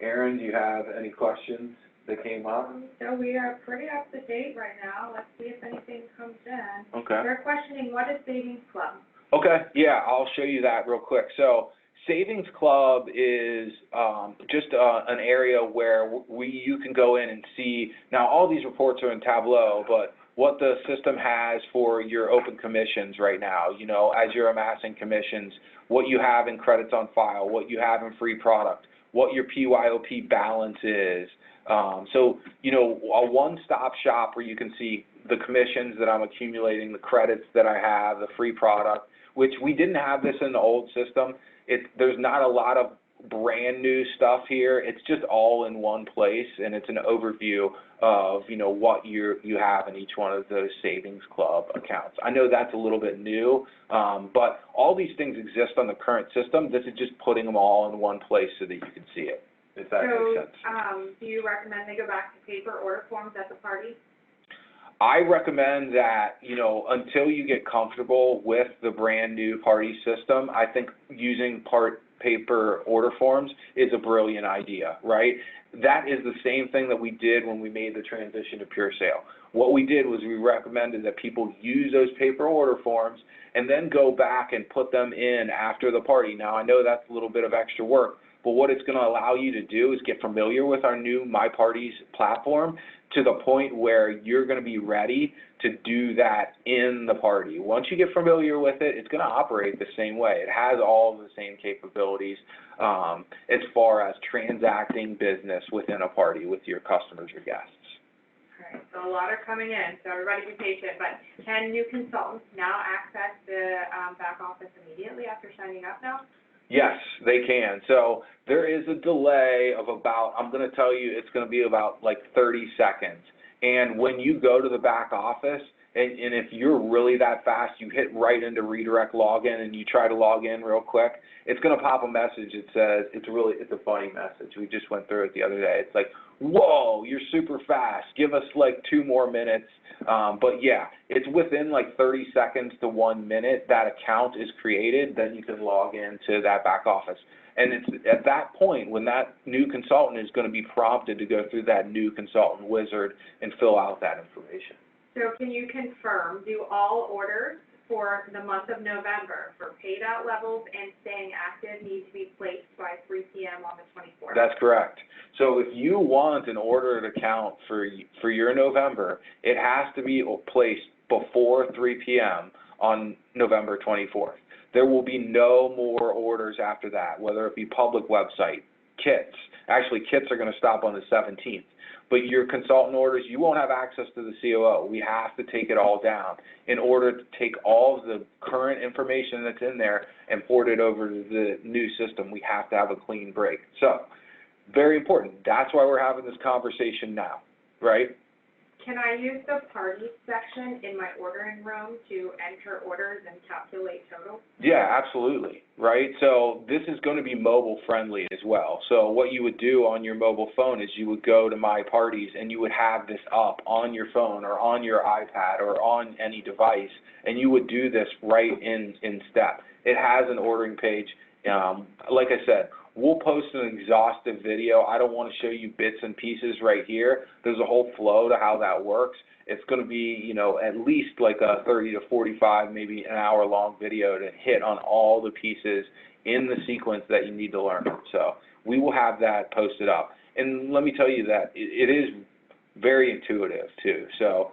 Erin, do you have any questions that came up? So we are pretty up to date right now. Let's see if anything comes in. Okay. They're questioning what is Savings Club? Okay, yeah, I'll show you that real quick. So Savings Club is just an area where you can go in and see, now all these reports are in Tableau, but what the system has for your open commissions right now, you know, as you're amassing commissions, what you have in credits on file, what you have in free product, what your PYOP balance is. So, you know, a one-stop shop where you can see the commissions that I'm accumulating, the credits that I have, the free product, which we didn't have this in the old system. There's not a lot of brand new stuff here. It's just all in one place, and it's an overview of, you know, what you have in each one of those Savings Club accounts. I know that's a little bit new, but all these things exist on the current system. This is just putting them all in one place so that you can see it, if that makes sense. Do you recommend they go back to paper order forms at the party? I recommend that, you know, until you get comfortable with the brand new party system, I think using paper order forms is a brilliant idea, right? That is the same thing that we did when we made the transition to Pure Sale. What we did was we recommended that people use those paper order forms and then go back and put them in after the party. Now, I know that's a little bit of extra work, but what it's going to allow you to do is get familiar with our new My Parties platform to the point where you're going to be ready to do that in the party. Once you get familiar with it, it's going to operate the same way. It has all of the same capabilities as far as transacting business within a party with your customers or guests. All right, so a lot are coming in, so everybody be patient, but can new consultants now access the back office immediately after signing up now? Yes, they can. So there is a delay of about, I'm going to tell you, it's going to be about like 30 seconds. And when you go to the back office, and if you're really that fast, you hit right into redirect login and you try to log in real quick, it's going to pop a message that says, it's a funny message. We just went through it the other day. It's like, whoa, you're super fast. Give us like 2 more minutes. But yeah, it's within like 30 seconds to 1 minute that account is created, then you can log into that back office. And it's at that point when that new consultant is going to be prompted to go through that new consultant wizard and fill out that information. So can you confirm, do all orders for the month of November for paid out levels and staying active need to be placed by 3 p.m. on the 24th? That's correct. So if you want an ordered account for your November, it has to be placed before 3 p.m. on November 24th. There will be no more orders after that, whether it be public website, kits. Actually, kits are going to stop on the 17th. But your consultant orders, you won't have access to the COO. We have to take it all down. In order to take all of the current information that's in there and port it over to the new system, we have to have a clean break. So, very important. That's why we're having this conversation now, right? Can I use the parties section in my ordering room to enter orders and calculate total? Yeah, absolutely, right? So this is going to be mobile friendly as well. So what you would do on your mobile phone is you would go to My Parties and you would have this up on your phone or on your iPad or on any device, and you would do this right in step. It has an ordering page. Like I said, we'll post an exhaustive video. I don't want to show you bits and pieces right here. There's a whole flow to how that works. It's going to be, you know, at least like a 30 to 45, maybe an hour long video to hit on all the pieces in the sequence that you need to learn. So we will have that posted up. And let me tell you that it is very intuitive too. So,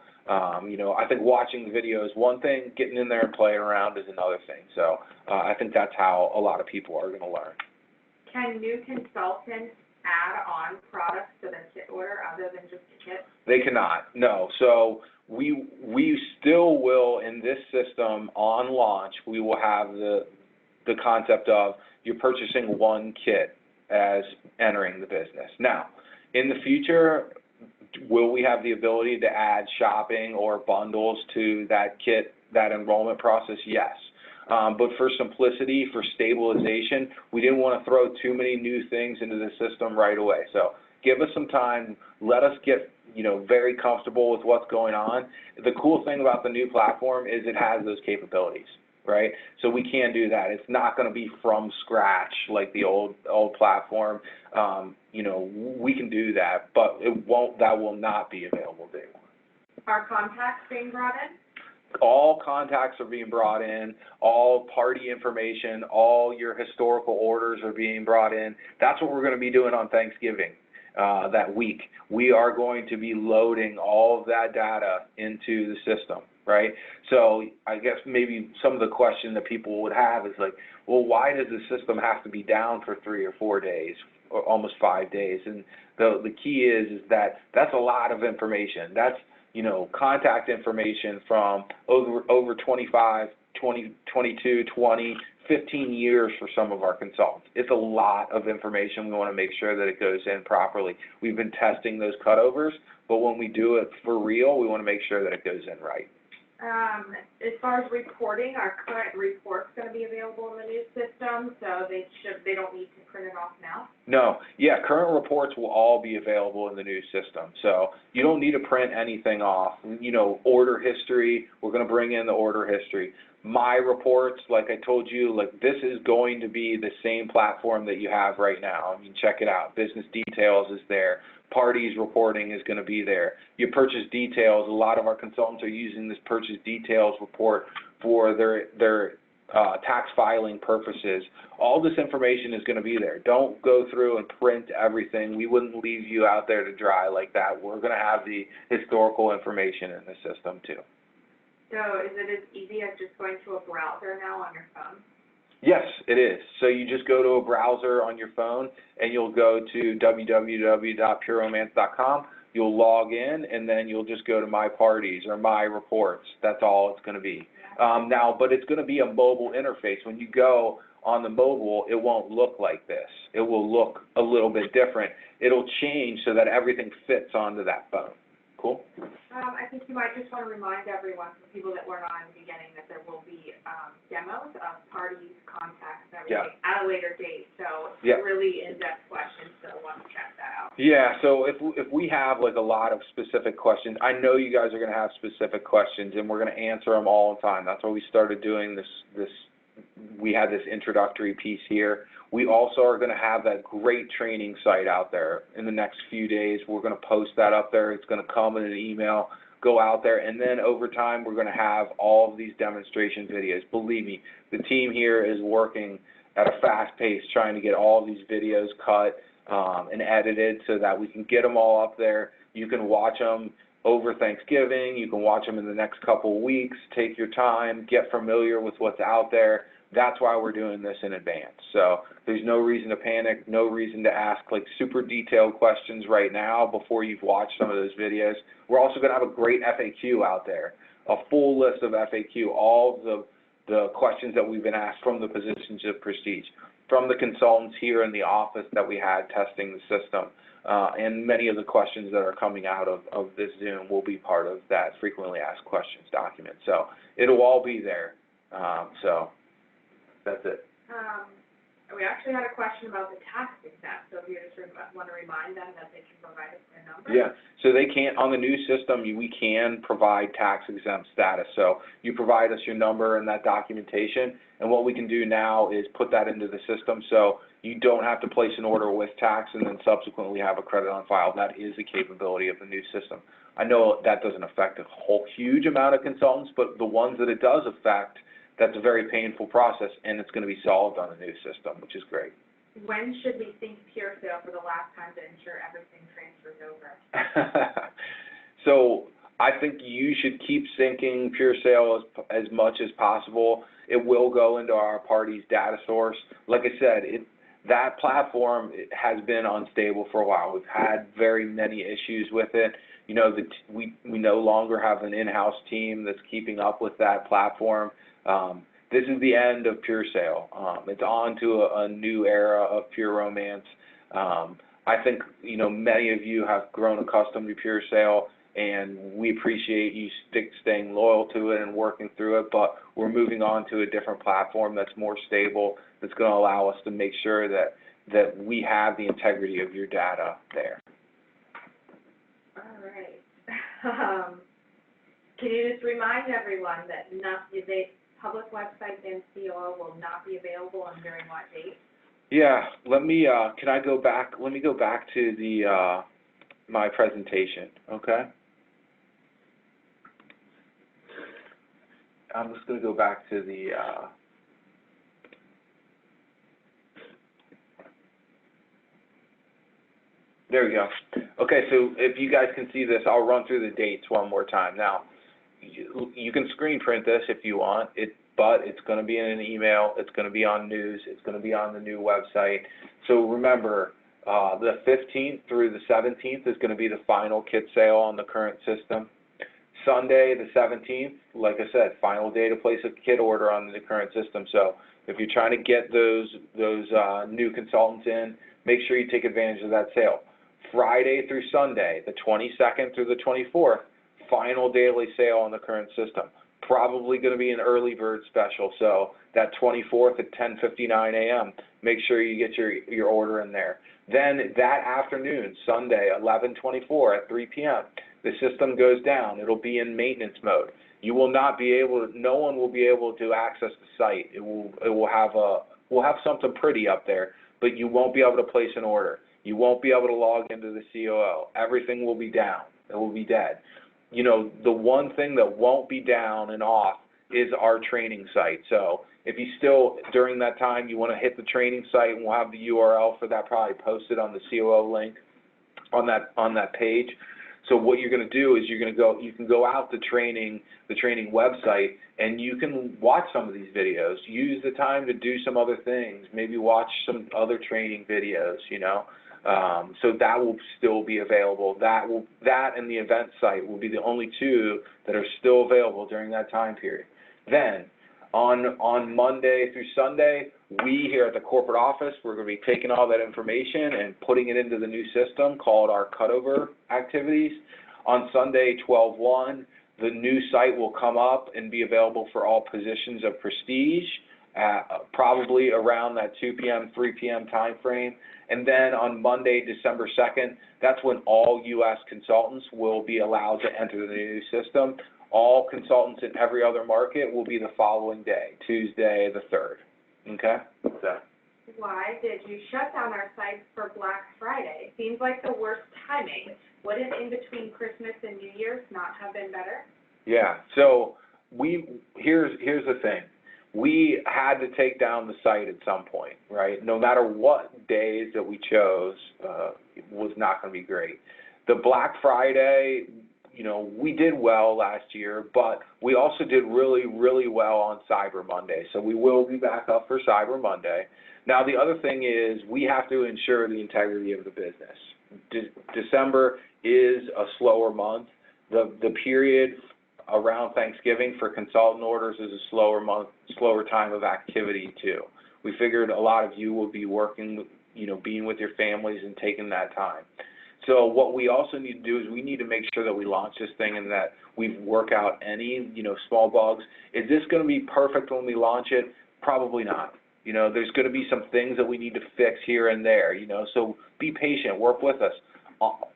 you know, I think watching the video is one thing, getting in there and playing around is another thing. So I think that's how a lot of people are going to learn. Can new consultants add on products to their kit order other than just a kit? They cannot, no. So we still will, in this system on launch, we will have the concept of you're purchasing one kit as entering the business. Now, in the future, will we have the ability to add shopping or bundles to that kit, that enrollment process? Yes. But for simplicity, for stabilization, we didn't want to throw too many new things into the system right away. So give us some time. Let us get, you know, very comfortable with what's going on. The cool thing about the new platform is it has those capabilities, right? So we can do that. It's not going to be from scratch like the old platform. you know, we can do that, but that will not be available day one. Are contacts being brought in? All contacts are being brought in, all party information, all your historical orders are being brought in. That's what we're going to be doing on Thanksgiving, that week. We are going to be loading all of that data into the system, right? So I guess maybe some of the question that people would have is like, well, why does the system have to be down for 3 or 4 days, or almost 5 days? And the key is that that's a lot of information. That's, you know, contact information from over 25, 20, 22, 20, 15 years for some of our consultants. It's a lot of information. We want to make sure that it goes in properly. We've been testing those cutovers, but when we do it for real, we want to make sure that it goes in right. As far as reporting, our current report's going to be available in the new system, so they don't need to print it off now? No, yeah, current reports will all be available in the new system. So you don't need to print anything off. You know, order history, we're going to bring in the order history. My reports, like I told you, like this is going to be the same platform that you have right now. I mean, check it out. Business details is there. Parties reporting is going to be there. Your purchase details, a lot of our consultants are using this purchase details report for their tax filing purposes. All this information is going to be there. Don't go through and print everything. We wouldn't leave you out there to dry like that. We're going to have the historical information in the system too. So is it as easy as just going to a browser now on your phone? Yes, it is. So you just go to a browser on your phone and you'll go to www.pureromance.com. You'll log in and then you'll just go to My Parties or My Reports. That's all it's going to be. Now, but it's going to be a mobile interface. When you go on the mobile, it won't look like this. It will look a little bit different. It'll change so that everything fits onto that phone. Cool? I think you might just want to remind everyone, for people that weren't on in the beginning, that there will be demos of parties, contacts, and everything at a later date. So it's really in-depth questions, so want to check that out. Yeah, so if we have like a lot of specific questions, I know you guys are going to have specific questions, and we're going to answer them all the time. That's why we started doing this. We had this introductory piece here. We also are going to have that great training site out there in the next few days. We're going to post that up there. It's going to come in an email, go out there, and then over time we're going to have all of these demonstration videos. Believe me, the team here is working at a fast pace trying to get all of these videos cut and edited so that we can get them all up there. You can watch them over Thanksgiving. You can watch them in the next couple of weeks. Take your time, get familiar with what's out there. That's why we're doing this in advance. So there's no reason to panic, no reason to ask like super detailed questions right now before you've watched some of those videos. We're also going to have a great FAQ out there, a full list of FAQ, all of the questions that we've been asked from the positions of prestige, from the consultants here in the office that we had testing the system. And many of the questions that are coming out of this Zoom will be part of that frequently asked questions document. So it'll all be there. So that's it. We actually had a question about the tax exempt, so if you just want to remind them that they can provide us their number. Yeah, so they can't, on the new system, we can provide tax exempt status. So you provide us your number and that documentation, and what we can do now is put that into the system so you don't have to place an order with tax and then subsequently have a credit on file. That is a capability of the new system. I know that doesn't affect a whole huge amount of consultants, but the ones that it does affect, that's a very painful process, and it's going to be solved on the new system, which is great. When should we sync Pure Sale for the last time to ensure everything transfers over? So I think you should keep syncing Pure Sale as much as possible. It will go into our party's data source. Like I said, that platform has been unstable for a while. We've had very many issues with it. You know, we no longer have an in-house team that's keeping up with that platform. This is the end of Pure Sale. It's on to a new era of Pure Romance. I think, you know, many of you have grown accustomed to Pure Sale, and we appreciate you staying loyal to it and working through it, but we're moving on to a different platform that's more stable, that's going to allow us to make sure that we have the integrity of your data there. All right. Can you just remind everyone that public websites and COO will not be available and during what date? Yeah, let me, can I go back, let me go back to the, my presentation, okay? I'm just going to go back to the, there we go. Okay, so if you guys can see this, I'll run through the dates one more time. Now, you can screen print this if you want, but it's going to be in an email, it's going to be on news, it's going to be on the new website. So remember, the 15th through the 17th is going to be the final kit sale on the current system. Sunday, the 17th, like I said, final day to place a kit order on the current system. So if you're trying to get those new consultants in, make sure you take advantage of that sale. Friday through Sunday, the 22nd through the 24th, final daily sale on the current system. Probably going to be an early bird special, so that 24th at 10:59 a.m., make sure you get your order in there. Then that afternoon, Sunday, 11/24 at 3 p.m., the system goes down. It'll be in maintenance mode. You will not be able to, no one will be able to access the site. We'll have something pretty up there, but you won't be able to place an order. You won't be able to log into the COO. Everything will be down. It will be dead. You know, the one thing that won't be down and off is our training site. So if you still, during that time, you want to hit the training site, and we'll have the URL for that probably posted on the COO link on that page. So what you're going to do is you can go out the training website, and you can watch some of these videos. Use the time to do some other things. Maybe watch some other training videos, you know. So that will still be available. That and the event site will be the only two that are still available during that time period. Then, on Monday through Sunday, we here at the corporate office, we're going to be taking all that information and putting it into the new system called our cutover activities. On Sunday, 12/1, the new site will come up and be available for all positions of prestige, probably around that 2 p.m., 3 p.m. time frame. And then on Monday, December 2nd, that's when all U.S. consultants will be allowed to enter the new system. All consultants in every other market will be the following day, Tuesday the 3rd. Okay? So. Why did you shut down our site for Black Friday? Seems like the worst timing. Wouldn't in between Christmas and New Year's not have been better? Yeah. So here's the thing. We had to take down the site at some point, right? No matter what days that we chose, was not going to be great. The Black Friday, you know, we did well last year, but we also did really, really well on Cyber Monday. So we will be back up for Cyber Monday. Now, the other thing is we have to ensure the integrity of the business. December is a slower month. The period around Thanksgiving for consultant orders is a slower time of activity too. We figured a lot of you will be working, you know, being with your families and taking that time. So what we also need to do is we need to make sure that we launch this thing and that we work out any, you know, small bugs. Is this going to be perfect when we launch it? Probably not. You know, there's going to be some things that we need to fix here and there, you know, so be patient, work with us.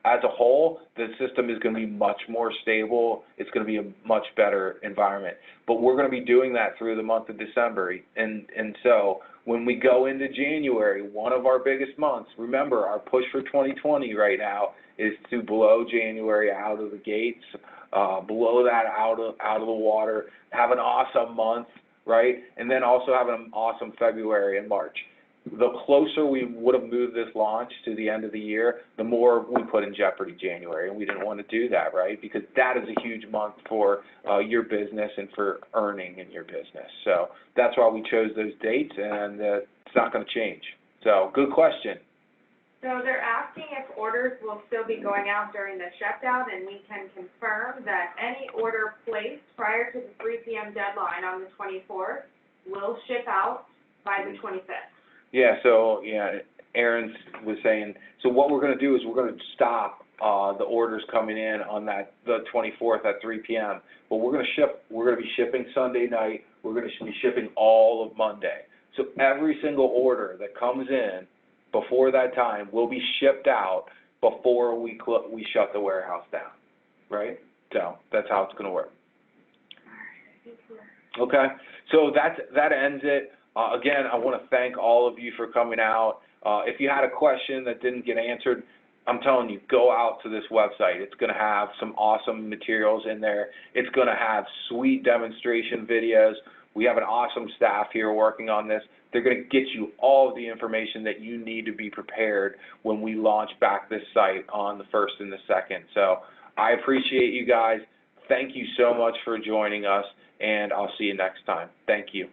As a whole, the system is going to be much more stable. It's going to be a much better environment. But we're going to be doing that through the month of December. And so when we go into January, one of our biggest months, remember our push for 2020 right now is to blow January out of the gates, blow that out of the water, have an awesome month, right? And then also have an awesome February and March. The closer we would have moved this launch to the end of the year, the more we put in jeopardy January, and we didn't want to do that, right? Because that is a huge month for your business and for earning in your business. So that's why we chose those dates, and it's not going to change. So good question. So they're asking if orders will still be going out during the shutdown, and we can confirm that any order placed prior to the 3 p.m. deadline on the 24th will ship out by the 25th. Yeah, so, yeah, Erin was saying, so what we're going to do is we're going to stop the orders coming in on the 24th at 3 p.m., but we're going to be shipping Sunday night, we're going to be shipping all of Monday. So every single order that comes in before that time will be shipped out before we shut the warehouse down, right? So that's how it's going to work. Okay, so that ends it. Again, I want to thank all of you for coming out. If you had a question that didn't get answered, I'm telling you, go out to this website. It's going to have some awesome materials in there. It's going to have sweet demonstration videos. We have an awesome staff here working on this. They're going to get you all of the information that you need to be prepared when we launch back this site on the 1st and the 2nd. So I appreciate you guys. Thank you so much for joining us, and I'll see you next time. Thank you.